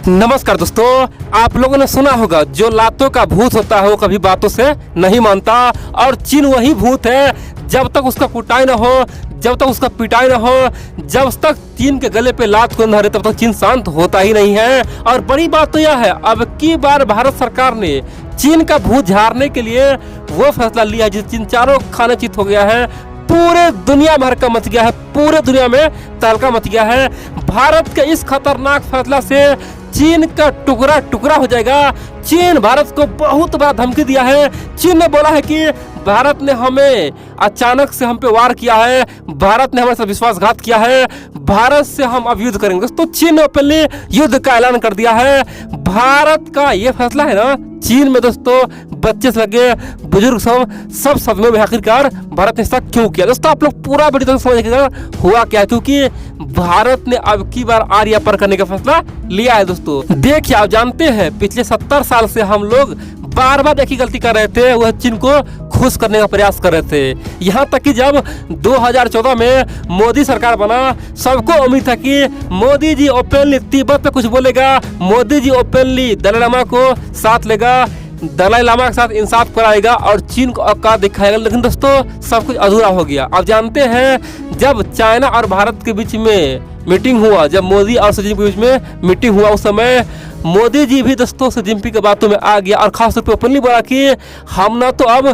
नमस्कार दोस्तों, आप लोगों ने सुना होगा जो लातों का भूत होता है वो कभी बातों से नहीं मानता। और चीन वही भूत है, जब तक उसका कुटाई न हो, जब तक उसका पिटाई न हो, जब तक चीन के गले पे लात को न धरे तब तक चीन शांत होता ही नहीं है। और बड़ी बात तो यह है, अब की बार भारत सरकार ने चीन का भूत झाड़ने के लिए वो फैसला लिया है जिससे चीन चारों खाने चित हो गया है। पूरे दुनिया भर का मच गया है, पूरे दुनिया में तहलका मच गया है। भारत के इस खतरनाक फैसला से चीन का टुकड़ा टुकड़ा हो जाएगा। चीन भारत को बहुत बड़ा धमकी दिया है। चीन ने बोला है कि भारत ने हमें अचानक से हम पे वार किया है, भारत ने हमारे साथ विश्वासघात किया है, भारत से हम अब युद्ध करेंगे। दोस्तों, चीन ने पहले युद्ध का ऐलान कर दिया है। भारत का ये फैसला है ना, चीन में दोस्तों बच्चे से लगे बुजुर्ग सब सदमे में आखिरकार भारत ने ऐसा क्यों किया। दोस्तों, आप लोग पूरा बड़ी तरह समझिएगा हुआ क्या है, क्योंकि भारत ने अब की बार आर्या पर करने का फैसला लिया है। दोस्तों देखिए, आप जानते हैं पिछले 70 साल से हम लोग बार बार एक ही गलती कर रहे थे, वह चीन को खुश करने का प्रयास कर रहे थे। यहाँ तक कि जब 2014 में मोदी सरकार बना, सबको उम्मीद था कि मोदी जी ओपनली तिब्बत पे कुछ बोलेगा, मोदी जी ओपनली दलाई लामा को साथ लेगा, दलाई लामा के साथ इंसाफ कराएगा और चीन को औकात दिखाएगा। लेकिन दोस्तों सब कुछ अधूरा हो गया। आप जानते हैं जब चाइना और भारत के बीच में मीटिंग हुआ, जब मोदी और शी जिनपिंग के बीच में मीटिंग हुआ, उस समय मोदी जी भी दोस्तों शी जिनपिंग की बातों में आ गया और खास तौर पर ओपनली बोला कि हम ना तो अब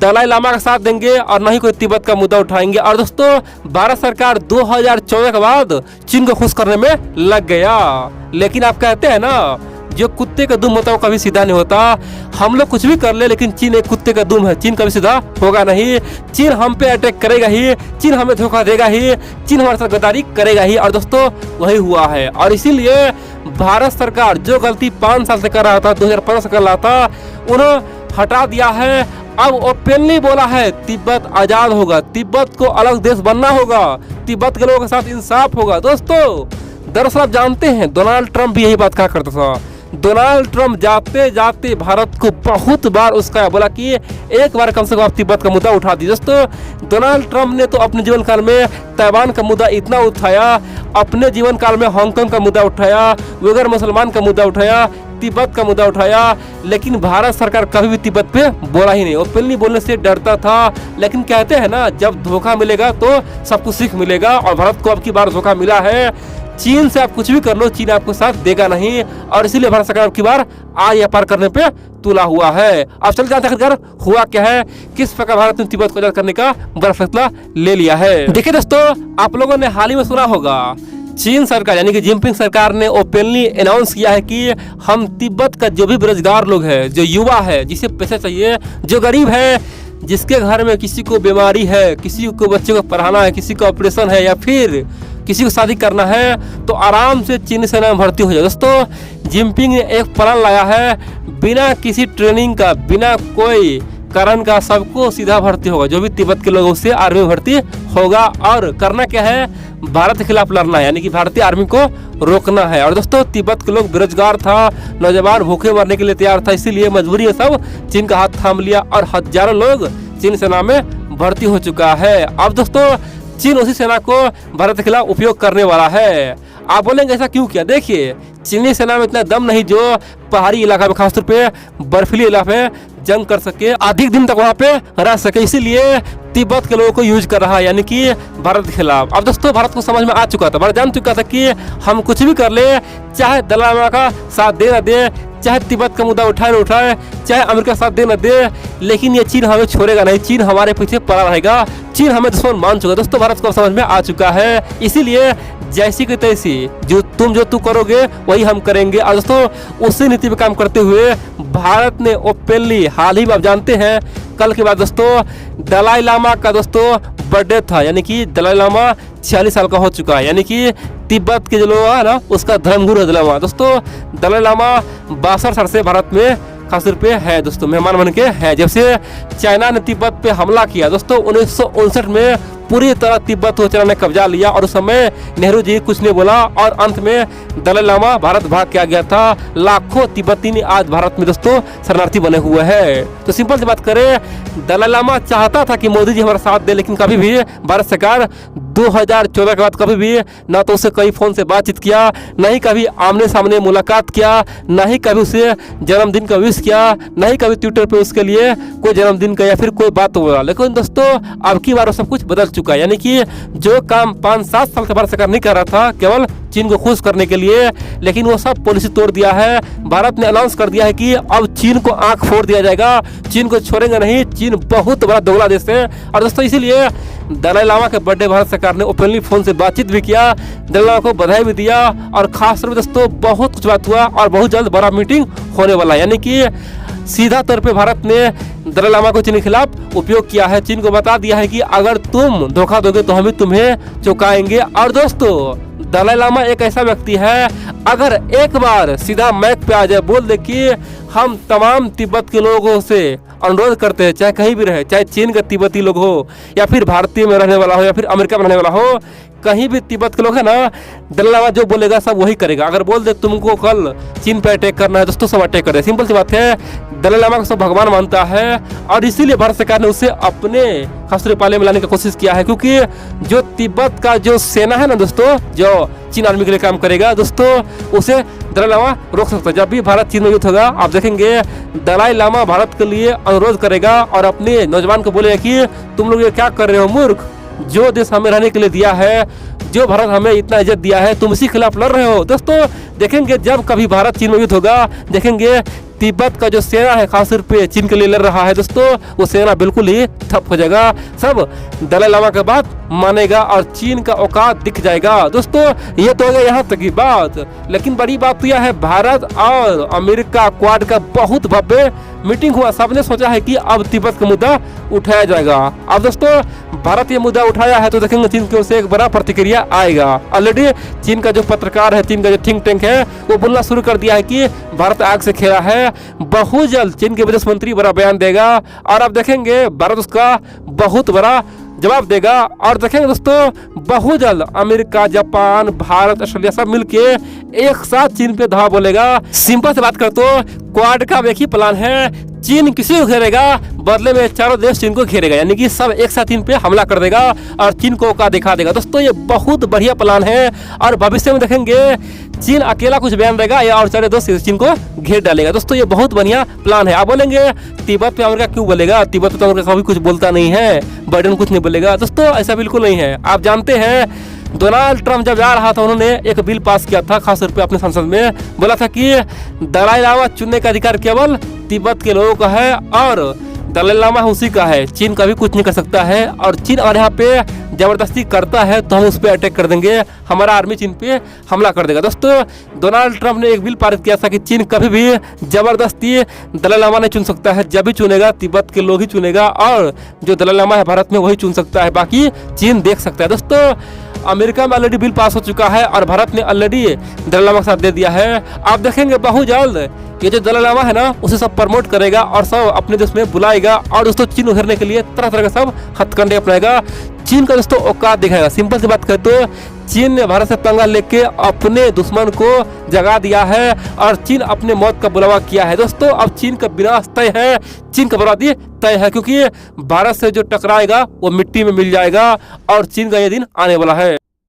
दलाई लामा का साथ देंगे और ना ही कोई तिब्बत का मुद्दा उठाएंगे। और दोस्तों भारत सरकार 2014 के बाद चीन को खुश करने में लग गया। लेकिन आप कहते हैं ना, जो कुत्ते का दुम होता है वो कभी सीधा नहीं होता। हम लोग कुछ भी कर ले, लेकिन चीन एक कुत्ते का दुम है, चीन कभी सीधा होगा नहीं। चीन हम पे अटैक करेगा ही, चीन हमें धोखा देगा ही, चीन हमारे साथ गद्दारी करेगा ही। और दोस्तों वही हुआ है। और इसीलिए भारत सरकार जो गलती 5 साल से कर रहा था, 2015 से कर रहा था, उन्हें हटा दिया है। अब ओपनली बोला है तिब्बत आजाद होगा, तिब्बत को अलग देश बनना होगा, तिब्बत के लोगों के साथ इंसाफ होगा। दोस्तों दरअसल आप जानते हैं डोनाल्ड ट्रंप भी यही बात कहा करता था। डोनाल्ड ट्रंप जाते जाते भारत को बहुत बार उसका बोला कि एक बार कम से कम आप तिब्बत का मुद्दा उठा दीजिए। दोस्तों डोनाल्ड ट्रंप ने तो अपने जीवन काल में ताइवान का मुद्दा इतना उठाया, अपने जीवन काल में हांगकांग का मुद्दा उठाया, उइगर मुसलमान का मुद्दा उठाया, तिब्बत का मुद्दा उठाया, लेकिन भारत सरकार कभी भी तिब्बत पे बोला ही नहीं। ओपनली बोलने से डरता था। लेकिन कहते हैं ना, जब धोखा मिलेगा तो सबको सीख मिलेगा। और भारत को अब की बार धोखा मिला है। चीन से आप कुछ भी कर लो, चीन आपको साथ देगा नहीं। और इसीलिए भारत सरकार अब की बार आर्या पार करने पे तुला हुआ है। अब चल जानते हैं हुआ क्या है, किस प्रकार भारत ने तिब्बत को आजाद करने का बड़ा फैसला ले लिया है। देखिए दोस्तों, आप लोगों ने हाल ही में सुना होगा चीन सरकार यानी कि जिनपिंग सरकार ने ओपनली अनाउंस किया है कि हम तिब्बत का जो भी बेरोजगार लोग है, जो युवा है, जिसे पैसा चाहिए, जो गरीब है, जिसके घर में किसी को बीमारी है, किसी को बच्चे को पढ़ाना है, किसी को ऑपरेशन है या फिर किसी को शादी करना है, तो आराम से चीनी सेना में भर्ती हो जाए। दोस्तों जिनपिंग ने एक प्लान लाया है, बिना किसी ट्रेनिंग का, बिना कोई कारण का सबको सीधा भर्ती होगा। जो भी तिब्बत के लोग उससे आर्मी में भर्ती होगा। और करना क्या है, भारत के खिलाफ लड़ना है, यानी कि भारतीय आर्मी को रोकना है। और दोस्तों तिब्बत के लोग बेरोजगार था, नौजवान भूखे मरने के लिए तैयार था, इसीलिए मजबूरी में सब चीन का हाथ थाम लिया और हजारों लोग चीन सेना में भर्ती हो चुका है। अब दोस्तों चीन उसी सेना को भारत के खिलाफ उपयोग करने वाला है। आप बोलेंगे ऐसा क्यों किया? देखिए, चीनी सेना में इतना दम नहीं जो पहाड़ी इलाका में, खासतौर पे बर्फीली इलाके में जंग कर सके, अधिक दिन तक वहाँ पे रह सके, इसीलिए तिब्बत के लोगों को यूज कर रहा है, यानी कि भारत के खिलाफ। अब दोस्तों भारत को समझ में आ चुका था, भारत जान चुका था कि हम कुछ भी कर ले, चाहे दलाई लामा का साथ दे न दे, चाहे तिब्बत का मुद्दा उठाए न उठाए, चाहे अमेरिका साथ दे न दे, लेकिन ये चीन हमें छोड़ेगा नहीं, चीन हमारे पीछे पड़ा रहेगा, चीन हमें दुश्मन मान चुका है। दोस्तों भारत को समझ में आ चुका है, इसीलिए जैसी की तैसी जो तू करोगे वही हम करेंगे। और दोस्तों उसी नीति पे काम करते हुए भारत ने ओपनली हाल ही में, आप जानते हैं कल के बाद दोस्तों दलाई लामा का दोस्तों बर्थडे था, यानी कि दलाई लामा 46 साल का हो चुका है, यानी कि तिब्बत के जो लोग है ना उसका धर्मगुरु है दलाई लामा। दोस्तों दलाई लामा 62 साल से भारत में खास तौर पे है, दोस्तों मेहमान बन के है। जब से चाइना ने तिब्बत पे हमला किया दोस्तों 1959 में, पूरी तरह तिब्बत को चाइना ने कब्जा लिया और उस समय नेहरू जी कुछ नहीं बोला और अंत में दलाई लामा भारत भाग के आ गया था। लाखों तिब्बती आज भारत में दोस्तों शरणार्थी बने हुए हैं। तो सिंपल सी बात करें, दलाई लामा चाहता था कि मोदी जी हमारा साथ दे, लेकिन कभी भी भारत सरकार 2014 के बाद कभी भी ना तो उसे कई फोन से बातचीत किया, ना ही कभी आमने सामने मुलाकात किया, ना ही कभी उसे जन्मदिन का विश किया, ना ही कभी ट्विटर पे उसके लिए कोई जन्मदिन का या फिर कोई बात हुआ। लेकिन दोस्तों अब की बार सब कुछ बदल चुका है, यानी कि जो काम 5-7 साल के भारत सरकार नहीं कर रहा था केवल चीन को खुश करने के लिए, लेकिन वो सब पॉलिसी तोड़ दिया है। भारत ने अनाउंस कर दिया है कि अब चीन को आंख फोड़ दिया जाएगा, चीन को छोड़ेंगे नहीं। चीन बहुत बड़ा दोगला देश है और दोस्तों इसीलिए दलाई लामा के बर्थडे भारत सरकार ने ओपनली फोन से बातचीत भी किया, दलाई लामा को बधाई भी दिया और खास तौर पर दोस्तों बहुत कुछ बात हुआ और बहुत जल्द बड़ा मीटिंग होने वाला है। यानी कि सीधा तौर पे भारत ने दलाई लामा को चीन के खिलाफ उपयोग किया है। चीन को बता दिया है कि अगर तुम धोखा दोगे तो हम तुम्हें चुकाएंगे। और दोस्तों दलाई लामा एक ऐसा व्यक्ति है, अगर एक बार सीधा मैक पे आ जाए, बोल दे कि हम तमाम तिब्बत के लोगों से अनुरोध करते हैं, चाहे कहीं भी रहे, चाहे चीन का तिब्बती लोग हो या फिर भारतीय में रहने वाला हो या फिर अमेरिका में रहने वाला हो, कहीं भी तिब्बत के लोग है ना, दलाई लामा जो बोलेगा सब वही करेगा। अगर बोल दे तुमको कल चीन पे अटैक करना है, दोस्तों सब अटैक करे। सिंपल सी बात है, दलाई लामा को सब भगवान मानता है और इसीलिए भारत सरकार ने उसे अपने खसरे पाले में लाने की कोशिश किया है, क्योंकि जो तिब्बत का जो सेना है ना दोस्तों, जो चीन आर्मी के लिए काम करेगा दोस्तों, उसे दलाई लामा रोक सकता है। जब भी भारत चीन में युद्ध होगा आप देखेंगे दलाई लामा भारत के लिए अनुरोध करेगा और अपने नौजवान को बोलेगा कि तुम लोग ये क्या कर रहे हो मूर्ख, जो देश हमें रहने के लिए दिया है, जो भारत हमें इतना इज्जत दिया है, तुम इसी खिलाफ लड़ रहे हो। दोस्तों देखेंगे जब कभी भारत चीन में युद्ध होगा, देखेंगे तिब्बत का जो सेना है खास तौर पे चीन के लिए लड़ रहा है दोस्तों, वो सेना बिल्कुल ही ठप हो जाएगा। सब दलाई लामा के बात मानेगा और चीन का औकात दिख जाएगा। दोस्तों ये तो हो गया यहाँ तक की बात, लेकिन बड़ी बात तो यह है भारत और अमेरिका क्वाड का बहुत भव्य मीटिंग हुआ। सबने सोचा है कि अब तिब्बत का मुद्दा उठाया जाएगा। अब दोस्तों भारत ये मुद्दा उठाया है तो देखेंगे चीन की ओर से एक बड़ा प्रतिक्रिया आएगा। ऑलरेडी चीन का जो पत्रकार है, चीन का जो थिंक टैंक है, वो बोलना शुरू कर दिया है कि भारत आग से खेला है। बहुत जल्द चीन के विदेश मंत्री बड़ा बयान देगा और आप देखेंगे भारत उसका बहुत बड़ा जवाब देगा। और देखेंगे दोस्तों बहुत जल्द अमेरिका, जापान, भारत, ऑस्ट्रेलिया सब मिलके एक साथ चीन पे धावा बोलेगा। सिंपल से बात कर तो क्वाड का एक ही प्लान है, चीन किसी को घेरेगा, बदले में चारों देश चीन को घेरेगा, यानी कि सब एक साथ चीन पे हमला कर देगा और चीन को औकात दिखा देगा। दोस्तों ये बहुत बढ़िया प्लान है और भविष्य में देखेंगे चीन अकेला कुछ बयान देगा या और चारों देश चीन को घेर डालेगा। दोस्तों ये बहुत बढ़िया प्लान है। आप बोलेंगे तिब्बत पे अमेरिका क्यों बोलेगा, तिब्बत पे तो अमेरिका कभी कुछ बोलता नहीं है, बाइडेन कुछ नहीं बोलेगा। दोस्तों ऐसा बिल्कुल नहीं है। आप जानते हैं डोनाल्ड ट्रंप जब जा रहा था उन्होंने एक बिल पास किया था खास तौर पे अपने संसद में, बोला था कि दलाई लामा चुनने का अधिकार केवल तिब्बत के लोगों का है और दलाई लामा उसी का है, चीन का भी कुछ नहीं कर सकता है। और चीन और यहाँ पे जबरदस्ती करता है तो हम उस पर अटैक कर देंगे, हमारा आर्मी चीन पे हमला कर देगा। दोस्तों डोनाल्ड ट्रंप ने एक बिल पारित किया था कि चीन कभी भी जबरदस्ती दलाई लामा नहीं चुन सकता है, जब भी चुनेगा तिब्बत के लोग ही चुनेगा और जो दलाई लामा है भारत में वही चुन सकता है, बाकी चीन देख सकता है। दोस्तों अमेरिका में ऑलरेडी बिल पास हो चुका है और भारत ने ऑलरेडी दलाई लामा का साथ दे दिया है। आप देखेंगे बहुत जल्द ये जो दलाई लामा है ना उसे सब प्रमोट करेगा और सब अपने देश में बुलाएगा और दोस्तों चीन उभरने के लिए तरह तरह के सब हथकंडे अपनाएगा, चीन का दोस्तों औकात दिखाएगा। सिंपल सी बात करें तो चीन ने भारत से पंगा लेके अपने दुश्मन को जगा दिया है और चीन अपने मौत का बुलावा किया है। दोस्तों अब चीन का विनाश तय है, चीन का बर्बादी तय है, क्योंकि भारत से जो टकराएगा वो मिट्टी में मिल जाएगा और चीन का ये दिन आने वाला है।